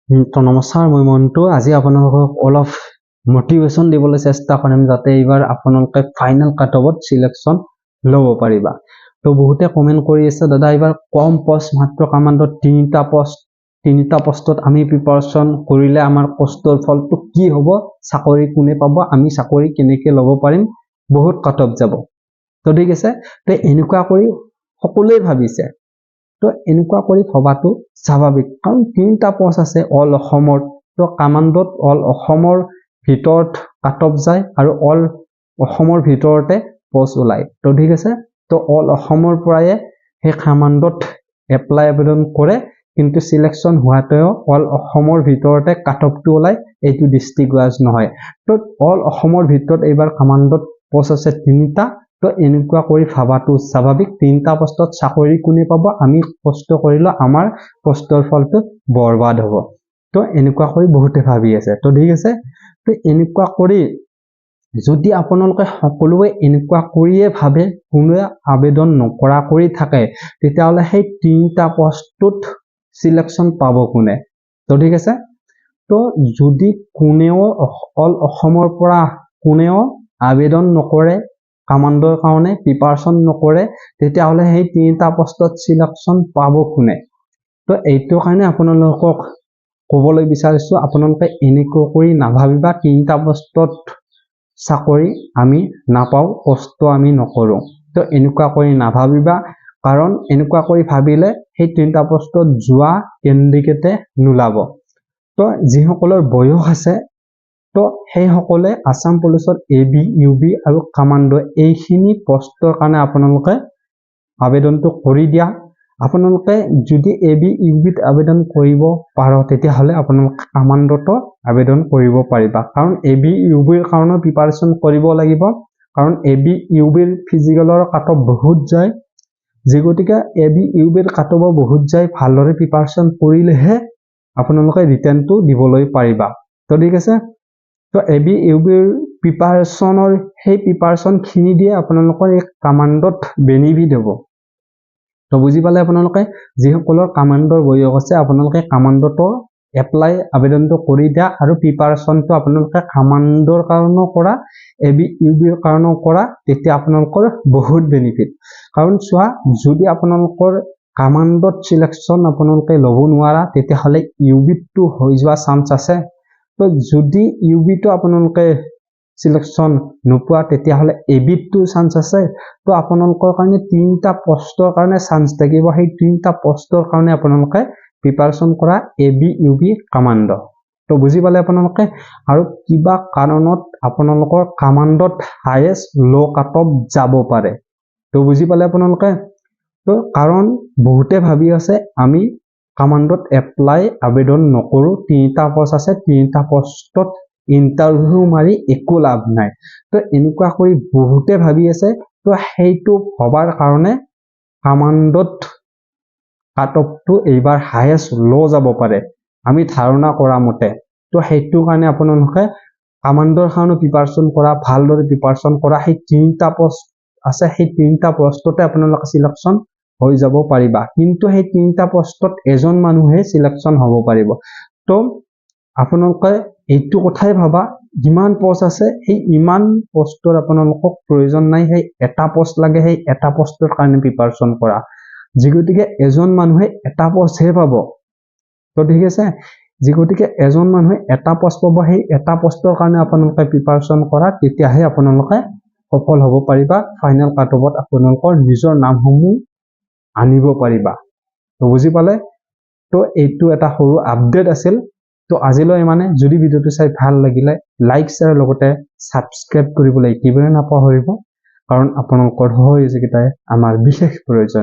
তো নমস্কাৰ, মই মন্টু। আজি আপোনালোকক অলপ মোটিভেশ্যন দিবলৈ চেষ্টা কৰিম যাতে এইবাৰ আপোনালোকে ফাইনেল কাটঅফত সিলেকশ্যন ল'ব পাৰিবা। তো বহুতে কমেন্ট কৰি আছে, দাদা এইবাৰ কম পোষ্ট, মাত্ৰ কমাণ্ডত তিনিটা পোষ্টত আমি প্ৰিপাৰেশ্যন কৰিলে আমাৰ কষ্টৰ ফলটো কি হ'ব, চাকৰি কোনে পাব, আমি চাকৰি কেনেকৈ ল'ব পাৰিম, বহুত কাটঅফ যাব। তো ঠিক আছে, তো এনেকুৱা কৰি সকলোৱে ভাবিছে। তো এনেকুৱা কৰি ভবাটো স্বাভাৱিক, কাৰণ তিনিটা পোষ্ট আছে অল অসমৰ। তো কামাণ্ডত অল অসমৰ ভিতৰত কাটঅফ যায় আৰু অল অসমৰ ভিতৰতে পোষ্ট ওলায়। তো ঠিক আছে, তো অল অসমৰ পৰাই সেই কামাণ্ডত এপ্লাই আবেদন কৰে, কিন্তু সিলেকশ্যন হোৱাতেও অল অসমৰ ভিতৰতে কাটঅফটো ওলায়, এইটো ডিষ্ট্ৰিক্ট ৱাইজ নহয়। তো অল অসমৰ ভিতৰত এইবাৰ কামাণ্ডত পোষ্ট আছে তিনিটা। তো এনেকুৱা কৰি ভাবাটো স্বাভাৱিক। তিনিটা পোষ্টত চাকৰি কোনে পাব, আমি কষ্ট কৰিলে আমাৰ কষ্টৰ ফলটো বৰবাদ হ'ব। তো এনেকুৱা কৰি বহুতে ভাবি আছে। তো ঠিক আছে, তো এনেকুৱা কৰি যদি আপোনালোকে সকলোৱে এনেকুৱা কৰিয়ে ভাবে, কোনোৱে আবেদন নকৰা কৰি থাকে, তেতিয়াহ'লে সেই তিনিটা পোষ্টত সিলেকশ্যন পাব কোনে? তো ঠিক আছে, তো যদি কোনেও অল অসমৰ পৰা কোনেও আবেদন নকৰে, কামাণ্ডৰ কাৰণে প্ৰিপাৰেশ্যন নকৰে, তেতিয়াহ'লে সেই তিনিটা পোষ্টত সিলেকশ্যন পাব কোনে? তো এইটো কাৰণে আপোনালোকক ক'বলৈ বিচাৰিছোঁ, আপোনালোকে এনেকৈ কৰি নাভাবিবা তিনিটা পোষ্টত চাকৰি আমি নাপাওঁ, কষ্ট আমি নকৰোঁ। তো এনেকুৱা কৰি নাভাবিবা, কাৰণ এনেকুৱা কৰি ভাবিলে সেই তিনিটা পোষ্টত যোৱা কেণ্ডিডেটে নোলাব। তো যিসকলৰ বয়স আছে, তো সেইসকলে আছাম পুলিচত AB, UB আৰু কামাণ্ডো এইখিনি পোষ্টৰ কাৰণে আপোনালোকে আবেদনটো কৰি দিয়া। আপোনালোকে যদি AB, UBত আবেদন কৰিব পাৰো, তেতিয়াহ'লে আপোনালোকে কামাণ্ডতো আবেদন কৰিব পাৰিবা। কাৰণ AB, UBৰ কাৰণে প্ৰিপাৰেশ্যন কৰিব লাগিব, কাৰণ AB, UBৰ ফিজিকেলৰ কাটঅফ বহুত যায়। যি গতিকে AB, UBৰ কাটঅফ বহুত যায়, ভালদৰে প্ৰিপাৰেশ্যন কৰিলেহে আপোনালোকে ৰিটেনটো দিবলৈ পাৰিবা। তো ঠিক আছে, তো AB, UBৰ প্ৰিপাৰেশ্যনৰ সেই প্ৰিপাৰেশ্যনখিনি দিয়ে আপোনালোকৰ এই কামাণ্ডত বেনিফিট হ'ব। তো বুজি পালে আপোনালোকে? যিসকলৰ কামাণ্ডৰ বয়স আছে, আপোনালোকে কামাণ্ডতো এপ্লাই আবেদনটো কৰি দিয়া আৰু প্ৰিপাৰেশ্যনটো আপোনালোকে কামাণ্ডৰ কাৰণেও কৰা, AB, UBৰ কাৰণেও কৰা, তেতিয়া আপোনালোকৰ বহুত বেনিফিট। কাৰণ চোৱা, যদি আপোনালোকৰ কামাণ্ডত সিলেকশ্যন আপোনালোকে ল'ব নোৱাৰা, তেতিয়াহ'লে UBটো হৈ যোৱা চান্স আছে। তো যদি UBটো আপোনালোকে সিলেকশ্যন নোপোৱা, তেতিয়াহ'লে ABটো চান্স আছে। তো আপোনালোকৰ কাৰণে তিনিটা পোষ্টৰ কাৰণে চান্স থাকিব। সেই তিনিটা পোষ্টৰ কাৰণে আপোনালোকে প্ৰিপাৰেশ্যন কৰা AB, UB, কামাণ্ডো। তো বুজি পালে আপোনালোকে? আৰু কিবা কাৰণত আপোনালোকৰ কামাণ্ডত হায়েষ্ট ল' কাটঅফ যাব পাৰে। তো বুজি পালে আপোনালোকে? তো কাৰণ বহুতে ভাবি আছে আমি কামাণ্ডত এপ্লাই আবেদন নকৰো, তিনিটা পোষ্ট আছে, তিনিটা পোষ্টত ইণ্টাৰভিউ মাৰি একো লাভ নাই। তো এনেকুৱা কৰি বহুতে ভাবি আছে। তো সেইটো ভবাৰ কাৰণে কামাণ্ডত কাটঅফটো এইবাৰ হায়েষ্ট ল' যাব পাৰে, আমি ধাৰণা কৰা মতে। তো সেইটো কাৰণে আপোনালোকে কামাণ্ডৰ কাৰণে প্ৰিপাৰেশ্যন কৰা, ভালদৰে প্ৰিপাৰেশ্যন কৰা। সেই তিনিটা পোষ্ট আছে, সেই তিনিটা পোষ্টতে আপোনালোকে সিলেকশ্যন হৈ যাব পাৰিবা। কিন্তু সেই তিনিটা পোষ্টত এজন মানুহে সিলেকশ্যন হ'ব পাৰিব। তো আপোনালোকে এইটো কথাই ভাবা, যিমান পোষ্ট আছে সেই ইমান পোষ্টৰ আপোনালোকক প্ৰয়োজন নাই, সেই এটা পোষ্ট লাগে, সেই এটা পোষ্টৰ কাৰণে প্ৰিপাৰেশ্যন কৰা। যি গতিকে এজন মানুহে এটা পোষ্টহে পাব। তো ঠিক আছে, যি গতিকে এজন মানুহে এটা পোষ্ট পাব, সেই এটা পোষ্টৰ কাৰণে আপোনালোকে প্ৰিপাৰেশ্যন কৰা, তেতিয়াহে আপোনালোকে সফল হ'ব পাৰিবা, ফাইনেল কাটঅফত আপোনালোকৰ নিজৰ নামসমূহ আনিব পাৰিবা। তো বুজি পালে? তো এইটো এটা সৰু আপডেট আছিল। তো আজিলৈ ইমানে। যদি ভিডিঅ'টো চাই ভাল লাগিলে লাইক, শ্বেয়াৰ লগতে ছাবস্ক্ৰাইব কৰিবলৈ একেবাৰে নাপাহৰিব, কাৰণ আপোনালোকৰ সহযোগিতাই আমাৰ বিশেষ প্ৰয়োজন।